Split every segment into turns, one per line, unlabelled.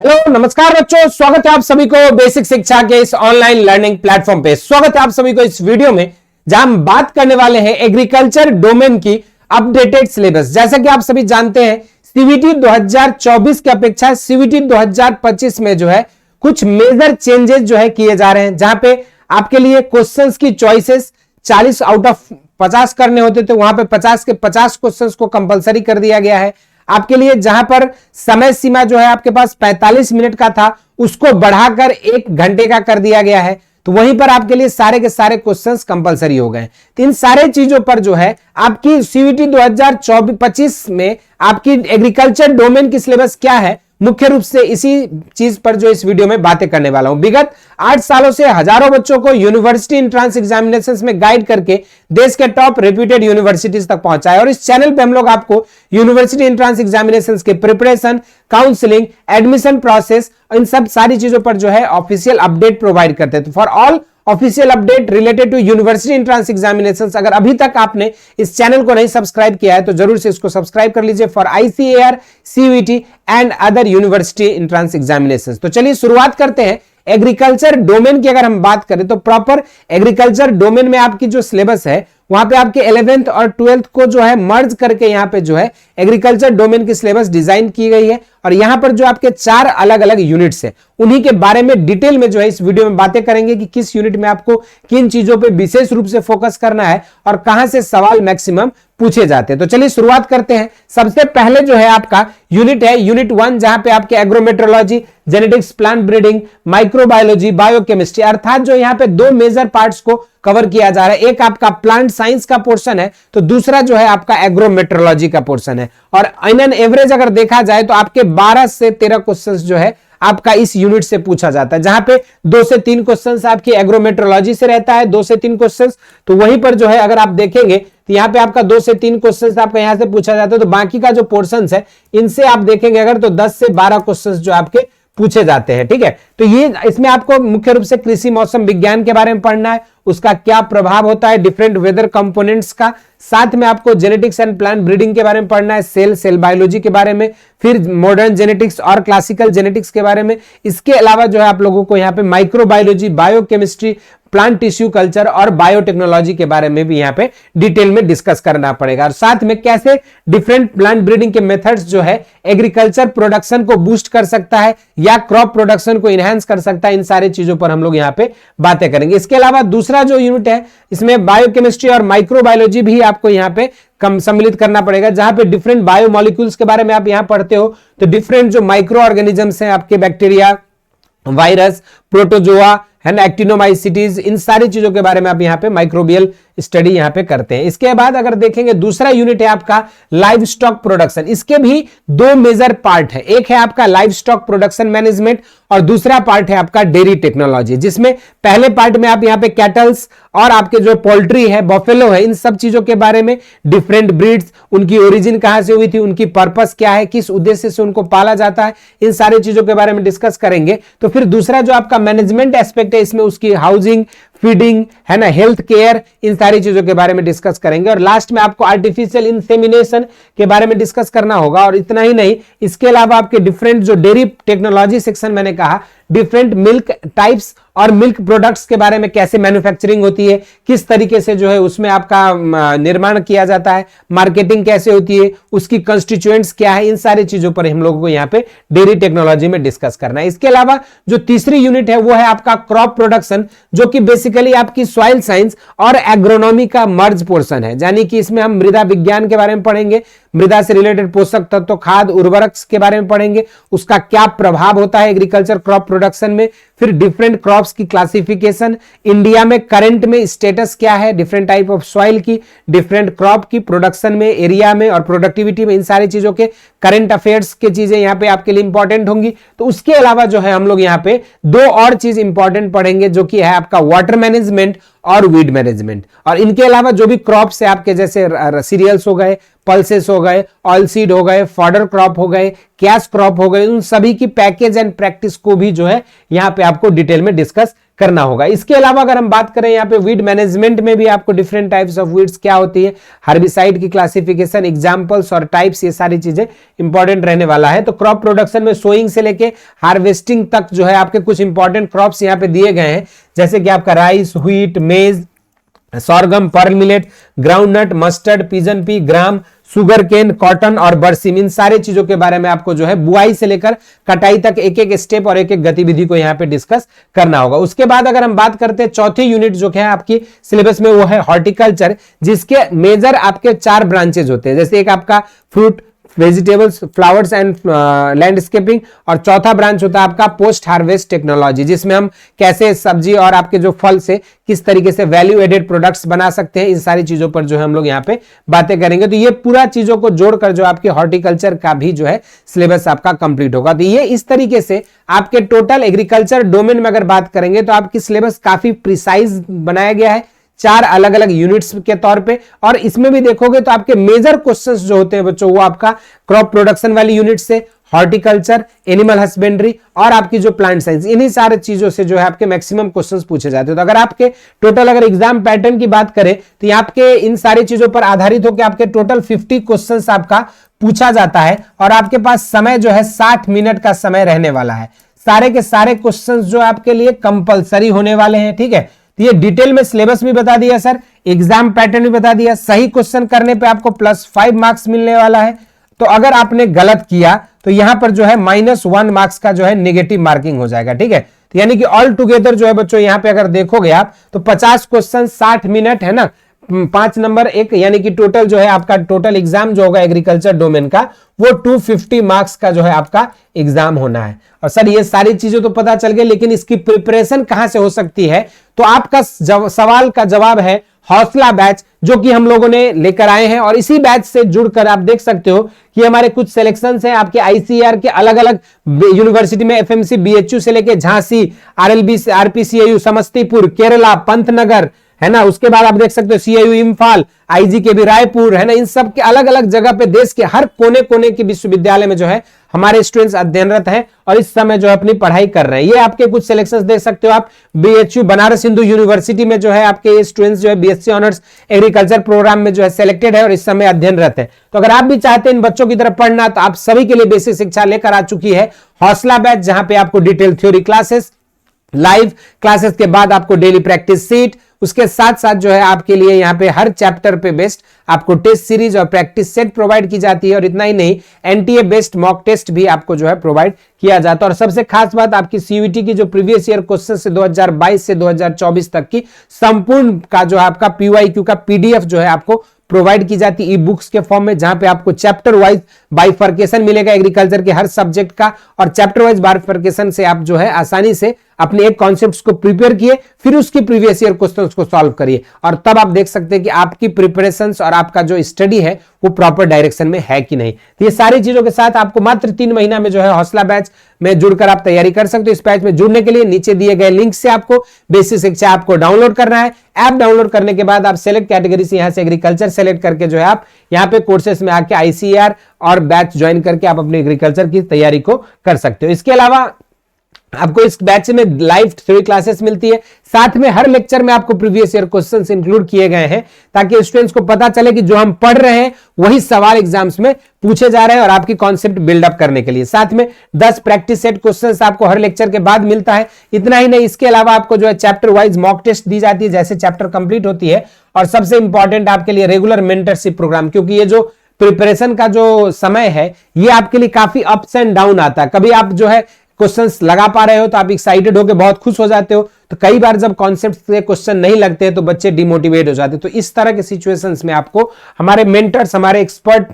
Hello नमस्कार बच्चों, स्वागत है आप सभी को बेसिक शिक्षा के इस ऑनलाइन लर्निंग प्लेटफॉर्म पे। स्वागत है आप सभी को इस वीडियो में जहां हम बात करने वाले हैं एग्रीकल्चर डोमेन की अपडेटेड सिलेबस। जैसा कि आप सभी जानते हैं सीवीटी 2024 की अपेक्षा सीवीटी 2025 में जो है कुछ मेजर चेंजेस जो है किए जा रहे हैं, जहां पे आपके लिए क्वेश्चंस की चॉइसेस 40 आउट ऑफ 50 करने होते थे, वहां पे 50 के 50 क्वेश्चंस को कंपलसरी कर दिया गया है आपके लिए। जहां पर समय सीमा जो है आपके पास 45 मिनट का था, उसको बढ़ाकर 1 घंटे का कर दिया गया है। तो वहीं पर आपके लिए सारे के सारे क्वेश्चंस कंपलसरी हो गए। तो इन सारे चीजों पर जो है आपकी सीवीटी 2024-25 में आपकी एग्रीकल्चर डोमेन की सिलेबस क्या है, मुख्य रूप से इसी चीज पर जो इस वीडियो में बातें करने वाला हूं। विगत 8 सालों से हजारों बच्चों को यूनिवर्सिटी एंट्रेंस एग्जामिनेशंस में गाइड करके देश के टॉप रेप्यूटेड यूनिवर्सिटीज तक पहुंचाए, और इस चैनल पे हम लोग आपको यूनिवर्सिटी एंट्रेंस एग्जामिनेशंस के प्रिपरेशन, काउंसलिंग, एडमिशन प्रोसेस, इन सब सारी चीजों पर जो है ऑफिशियल अपडेट प्रोवाइड करते हैं। तो for all official update related to university entrance examinations, अगर अभी तक आपने इस चैनल को नहीं सब्सक्राइब किया है तो जरूर से इसको सब्सक्राइब कर लीजिए for ICAR, CVT and other university entrance examinations. तो चलिए शुरुआत करते हैं एग्रीकल्चर डोमेन की। अगर हम बात करें तो प्रॉपर एग्रीकल्चर डोमेन में आपकी जो सिलेबस है वहां पे आपके 11th और 12th को जो है मर्ज करके यहां पे जो है एग्रीकल्चर डोमेन की सिलेबस डिजाइन की गई है, और यहां पर जो आपके 4 अलग अलग यूनिट्स है उन्हीं के बारे में डिटेल में जो है इस वीडियो में बातें करेंगे कि किस यूनिट में आपको किन चीजों पे विशेष रूप से फोकस करना है और कहां से सवाल मैक्सिमम पूछे जाते हैं। तो चलिए शुरुआत करते हैं। सबसे पहले जो है आपका यूनिट है यूनिट 1, जहां पे आपके agrometeorology, genetics, plant breeding, microbiology, biochemistry, अर्थात जो यहां पे 2 मेजर पार्ट्स को कवर किया जा रहा है। एक आपका प्लांट साइंस का पोर्शन है, तो दूसरा जो है आपका एग्रोमेट्रोलॉजी का पोर्शन है। और इन एन एवरेज अगर देखा जाए तो आपके 12 से 13 क्वेश्चंस जो है आपका इस यूनिट से पूछा जाता है, जहां पे 2 से 3 क्वेश्चंस आपकी एग्रोमेट्रोलॉजी से रहता है, 2 से 3 क्वेश्चंस। तो वहीं पर जो है अगर आप देखेंगे तो यहाँ पे आपका 2 से 3 क्वेश्चंस आपका यहां से पूछा जाता है, तो बाकी का जो पोर्शंस है इनसे आप देखेंगे अगर तो 10 से 12 क्वेश्चंस जो आपके पूछे जाते हैं। ठीक है, तो ये इसमें आपको मुख्य रूप से कृषि मौसम विज्ञान के बारे में पढ़ना है, उसका क्या प्रभाव होता है डिफरेंट वेदर कंपोनेंट्स का, साथ में आपको जेनेटिक्स एंड प्लांट ब्रीडिंग के बारे में पढ़ना है, सेल बायोलॉजी के बारे में, फिर मॉडर्न जेनेटिक्स और क्लासिकल जेनेटिक्स के बारे में। इसके अलावा जो है आप लोगों को यहाँ पे microbiology, biochemistry, plant tissue culture और बायोटेक्नोलॉजी के बारे में भी यहाँ पे डिटेल में डिस्कस करना पड़ेगा, और साथ में कैसे डिफरेंट प्लांट ब्रीडिंग के मेथड्स जो है एग्रीकल्चर प्रोडक्शन को बूस्ट कर सकता है या क्रॉप प्रोडक्शन को इनहेंस कर सकता है, इन सारी चीजों पर हम लोग यहाँ पे बातें करेंगे। इसके अलावा दूसरा जो यूनिट है इसमें बायोकेमिस्ट्री और माइक्रोबायोलॉजी भी आपको यहाँ पे कम सम्मिलित करना पड़ेगा, जहां पे डिफरेंट बायोमोलिक्यूल्स के बारे में आप यहां पढ़ते हो। तो डिफरेंट जो माइक्रो ऑर्गेनिजम्स हैं आपके, बैक्टीरिया, वायरस, प्रोटोजोआ है ना, एक्टिनोमाइसिटीज, इन सारी चीजों के बारे में आप यहाँ पे माइक्रोबियल स्टडी यहाँ पे करते हैं। इसके बाद अगर देखेंगे दूसरा यूनिट है आपका लाइव स्टॉक प्रोडक्शन। इसके भी 2 मेजर पार्ट है, एक है आपका लाइव स्टॉक प्रोडक्शन मैनेजमेंट और दूसरा पार्ट है आपका डेयरी टेक्नोलॉजी, जिसमें पहले पार्ट में आप यहाँ पे कैटल्स और आपके जो पोल्ट्री है, बफेलो है, इन सब चीजों के बारे में, डिफरेंट ब्रीड्स, उनकी ओरिजिन कहां से हुई थी, उनकी पर्पस क्या है, किस उद्देश्य से उनको पाला जाता है, इन सारी चीजों के बारे में डिस्कस करेंगे। तो फिर दूसरा जो आपका मैनेजमेंट एस्पेक्ट है इसमें उसकी हाउसिंग, फीडिंग है ना, हेल्थ केयर, इन सारी चीजों के बारे में डिस्कस करेंगे। और लास्ट में आपको आर्टिफिशियल इंसेमिनेशन के बारे में डिस्कस करना होगा। और इतना ही नहीं, इसके अलावा आपके डिफरेंट जो डेयरी टेक्नोलॉजी सेक्शन मैंने कहा, डिफरेंट मिल्क टाइप्स और मिल्क प्रोडक्ट्स के बारे में, कैसे मैन्युफैक्चरिंग होती है, किस तरीके से जो है उसमें आपका निर्माण किया जाता है, मार्केटिंग कैसे होती है, उसकी कंस्टिट्यूएंट्स क्या है, इन सारी चीजों पर हम लोगों को यहाँ पे डेयरी टेक्नोलॉजी में डिस्कस करना है। इसके अलावा जो तीसरी यूनिट है वो है आपका क्रॉप प्रोडक्शन, जो कि बेसिकली आपकी सॉइल साइंस और एग्रोनॉमी का मर्ज पोर्शन है, यानी कि इसमें हम मृदा विज्ञान के बारे में पढ़ेंगे, मृदा से रिलेटेड पोषक तत्व, खाद, उर्वरक के बारे में पढ़ेंगे, उसका क्या प्रभाव होता है एग्रीकल्चर क्रॉप प्रोडक्शन में, फिर डिफरेंट क्रॉप्स की क्लासिफिकेशन, इंडिया में करंट में स्टेटस क्या है, डिफरेंट टाइप ऑफ सॉइल की, डिफरेंट क्रॉप की प्रोडक्शन में, एरिया में और प्रोडक्टिविटी में, इन सारी चीजों के करंट अफेयर्स की चीजें यहाँ पे आपके लिए इंपॉर्टेंट होंगी। तो उसके अलावा जो है हम लोग यहाँ पे 2 और चीज इंपॉर्टेंट पढ़ेंगे, जो कि है आपका वाटर मैनेजमेंट और वीड मैनेजमेंट। और इनके अलावा जो भी क्रॉप्स है आपके, जैसे सीरियल्स हो गए, पल्सेस हो गए, ऑयल सीड हो गए, फॉडर क्रॉप हो गए, कैश क्रॉप हो गए, उन सभी की पैकेज एंड प्रैक्टिस को भी जो है यहाँ पे आपको डिटेल में डिस्कस करना होगा। इसके अलावा अगर हम बात करें यहाँ पे वीड मैनेजमेंट में भी आपको डिफरेंट टाइप्स ऑफ वीड्स क्या होती है, हर्बिसाइड की क्लासिफिकेशन, एग्जांपल्स और टाइप्स, ये सारी चीजें इंपॉर्टेंट रहने वाला है। तो क्रॉप प्रोडक्शन में सोइंग से लेके हार्वेस्टिंग तक जो है आपके कुछ इंपॉर्टेंट क्रॉप्स यहाँ पे दिए गए हैं, जैसे कि आपका rice, wheat, maize, sorghum, pearl millet, groundnut, mustard, pigeon pea, gram, sugar cane, cotton और बरसीम, इन सारे चीजों के बारे में आपको जो है बुआई से लेकर कटाई तक एक एक स्टेप और एक एक गतिविधि को यहाँ पे डिस्कस करना होगा। उसके बाद अगर हम बात करते हैं चौथी यूनिट जो है आपकी सिलेबस में, वो है हॉर्टिकल्चर, जिसके मेजर आपके 4 ब्रांचेज होते हैं, जैसे एक आपका fruit, vegetables, flowers and landscaping, और चौथा ब्रांच होता है आपका पोस्ट हार्वेस्ट टेक्नोलॉजी, जिसमें हम कैसे सब्जी और आपके जो फल से किस तरीके से वैल्यू एडेड प्रोडक्ट्स बना सकते हैं, इन सारी चीजों पर जो है हम लोग यहाँ पे बातें करेंगे। तो ये पूरा चीजों को जोड़कर जो आपके हॉर्टिकल्चर का भी जो है सिलेबस आपका कंप्लीट होगा। तो ये इस तरीके से आपके टोटल एग्रीकल्चर डोमेन में अगर बात करेंगे तो आपकी सिलेबस काफी प्रिसाइज बनाया गया है 4 अलग अलग यूनिट्स के तौर पे, और इसमें भी देखोगे तो आपके मेजर क्वेश्चंस जो होते हैं बच्चों, वो आपका क्रॉप प्रोडक्शन वाली यूनिट से, हॉर्टिकल्चर, एनिमल हस्बेंड्री और आपकी जो प्लांट साइंस, इन्हीं सारे चीजों से जो है आपके मैक्सिमम क्वेश्चंस पूछे जाते हैं। तो अगर आपके टोटल अगर एग्जाम पैटर्न की बात करें तो यहाँ आपके इन सारी चीजों पर आधारित होकर आपके टोटल 50 क्वेश्चंस आपका पूछा जाता है, और आपके पास समय जो है 60 मिनट का समय रहने वाला है। सारे के सारे क्वेश्चंस जो आपके लिए कंपलसरी होने वाले हैं, ठीक है। तो ये डिटेल में सिलेबस भी बता दिया सर, एग्जाम पैटर्न भी बता दिया, सही क्वेश्चन करने पे आपको +5 मार्क्स मिलने वाला है। तो अगर आपने गलत किया तो यहां पर जो है -1 मार्क्स का जो है नेगेटिव मार्किंग हो जाएगा, ठीक है। तो यानी कि ऑल टुगेदर जो है बच्चों यहां पे अगर देखोगे आप तो 50 क्वेश्चन 60 मिनट है ना, 5 नंबर 1, यानी कि टोटल जो है आपका टोटल एग्जाम जो होगा एग्रीकल्चर डोमेन का वो 250 मार्क्स का जो है आपका एग्जाम होना है। और सर ये सारी चीजें तो पता चल गई, लेकिन इसकी प्रिपरेशन कहां से हो सकती है, तो आपका सवाल का जवाब है हौसला बैच, जो कि हम लोगों ने लेकर आए हैं। और इसी बैच से जुड़कर आप देख सकते हो कि हमारे कुछ सिलेक्शंस हैं आपके आईसीआर के अलग अलग यूनिवर्सिटी में, एफएमसी, बीएचयू से लेके झांसी, आरएलबी, आरपीसीएयू, समस्तीपुर, केरला, पंतनगर, है ना। उसके बाद आप देख सकते हो सीआईयू इम्फाल, आईजी के भी रायपुर, है ना। इन सब के अलग अलग जगह पे देश के हर कोने कोने के विश्वविद्यालय में जो है हमारे स्टूडेंट्स अध्ययनरत हैं और इस समय जो है अपनी पढ़ाई कर रहे हैं। ये आपके कुछ सिलेक्शंस देख सकते हो आप, बीएचयू बनारस हिंदू यूनिवर्सिटी में जो है आपके स्टूडेंट्स जो है बीएससी ऑनर्स एग्रीकल्चर प्रोग्राम में जो है सिलेक्टेड है और इस समय अध्ययनरत है। तो अगर आप भी चाहते हैं इन बच्चों की तरफ पढ़ना, तो आप सभी के लिए बेसिक शिक्षा लेकर आ चुकी है हौसला बैच, जहां पे आपको detail theory classes, live classes के बाद आपको डेली प्रैक्टिस सीट, उसके साथ साथ जो है आपके लिए यहाँ पे हर चैप्टर पे बेस्ड आपको टेस्ट सीरीज और प्रैक्टिस सेट प्रोवाइड की जाती है। और इतना ही नहीं, एनटीए बेस्ड मॉक टेस्ट भी आपको जो है प्रोवाइड किया जाता है। और सबसे खास बात, आपकी सीयूईटी की जो प्रीवियस ईयर क्वेश्चन से 2022 से 2024 तक की संपूर्ण का जो है आपका पीवाईक्यू का पीडीएफ जो है आपको प्रोवाइड की जाती है ई बुक्स के फॉर्म में, जहां पे आपको चैप्टर वाइज बाइफर्केशन मिलेगा एग्रीकल्चर के हर सब्जेक्ट का, और चैप्टर वाइज बाइफर्केशन से आप जो है आसानी से अपने एक कॉन्सेप्ट्स को प्रिपेयर किए, फिर उसकी प्रीवियस ईयर क्वेश्चंस को सॉल्व करिए, और तब आप देख सकते हैं कि आपकी प्रिपरेशंस और आपका जो स्टडी है वो प्रॉपर डायरेक्शन में है कि नहीं। तो ये सारी चीजों के साथ आपको मात्र 3 महीना में जो है हौसला बैच में जुड़कर आप तैयारी कर सकते हो। इस बैच में जुड़ने के लिए नीचे दिए गए लिंक से आपको बेसिक शिक्षा आपको डाउनलोड करना है। ऐप डाउनलोड करने के बाद आप सेलेक्ट कैटेगरी से यहां से एग्रीकल्चर सेलेक्ट करके जो है आप यहां पे कोर्सेस में आके आईसीआर और बैच ज्वाइन करके आप अपने एग्रीकल्चर की तैयारी को कर सकते हो। इसके अलावा आपको इस बैच में लाइव थ्योरी क्लासेस मिलती है, साथ में हर लेक्चर में आपको प्रीवियस ईयर क्वेश्चंस इंक्लूड किए गए हैं, ताकि स्टूडेंट्स को पता चले कि जो हम पढ़ रहे हैं वही सवाल एग्जाम्स में पूछे जा रहे हैं, और आपकी कॉन्सेप्ट बिल्डअप करने के लिए साथ में 10 प्रैक्टिस सेट क्वेश्चंस आपको हर लेक्चर के बाद मिलता है। इतना ही नहीं, इसके अलावा आपको जो है चैप्टर वाइज मॉक टेस्ट दी जाती है जैसे चैप्टर कंप्लीट होती है, और सबसे इंपॉर्टेंट आपके लिए रेगुलर मेंटरशिप प्रोग्राम, क्योंकि ये जो प्रिपरेशन का जो समय है ये आपके लिए काफी अप्स एंड डाउन आता है। कभी आप जो है क्वेश्चंस लगा पा रहे हो तो आप एक्साइटेड होकर बहुत खुश हो जाते हो, तो कई बार जब कॉन्सेप्ट से क्वेश्चन नहीं लगते तो बच्चे डिमोटिवेट हो जाते हैं। तो इस तरह के सिचुएशंस में आपको हमारे मेंटर्स, हमारे एक्सपर्ट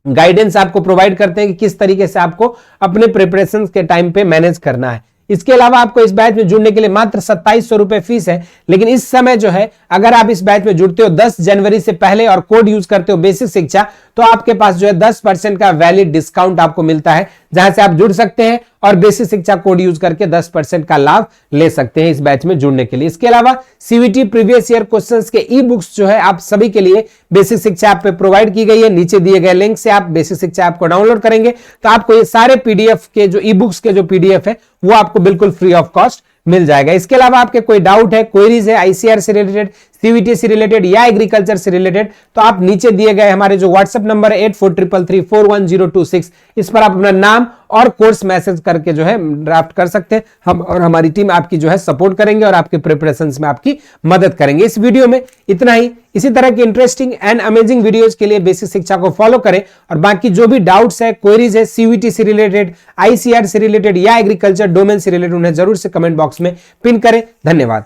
गाइडेंस आपको प्रोवाइड करते हैं कि किस तरीके से आपको अपने प्रिपरेशन के टाइम पे मैनेज करना है। इसके अलावा आपको इस बैच में जुड़ने के लिए मात्र 2700 रुपए फीस है, लेकिन इस समय जो है अगर आप इस बैच में जुड़ते हो 10 जनवरी से पहले और कोड यूज करते हो बेसिक शिक्षा, तो आपके पास जो है 10% का वैलिड डिस्काउंट आपको मिलता है, जहां से आप जुड़ सकते हैं और बेसिक शिक्षा कोड यूज करके 10% का लाभ ले सकते हैं इस बैच में जुड़ने के लिए। इसके अलावा सीवीटी प्रीवियस ईयर क्वेश्चंस के ई बुक्स जो है आप सभी के लिए बेसिक शिक्षा ऐप पे प्रोवाइड की गई है। नीचे दिए गए लिंक से आप बेसिक शिक्षा ऐप को डाउनलोड करेंगे तो आपको ये सारे पीडीएफ के जो ई बुक्स के जो पीडीएफ है वो आपको बिल्कुल फ्री ऑफ कॉस्ट मिल जाएगा। इसके अलावा आपके कोई डाउट है, क्वेरीज है आईसीआर से रिलेटेड, सीवीटी से रिलेटेड या एग्रीकल्चर से रिलेटेड, तो आप नीचे दिए गए हमारे जो व्हाट्सएप नंबर है 8433341026, इस पर आप अपना नाम और कोर्स मैसेज करके जो है ड्राफ्ट कर सकते हैं। हम और हमारी टीम आपकी जो है सपोर्ट करेंगे और आपके प्रिपरेशंस में आपकी मदद करेंगे। इस वीडियो में इतना ही। इसी तरह की इंटरेस्टिंग एंड अमेजिंग वीडियोस के लिए बेसिक शिक्षा को फॉलो करें और बाकी जो भी डाउट्स है, क्वेरीज है सीवीटी से रिलेटेड, आईसीआर से रिलेटेड या एग्रीकल्चर डोमेन से रिलेटेड, उन्हें जरूर से कमेंट बॉक्स में पिन करें। धन्यवाद।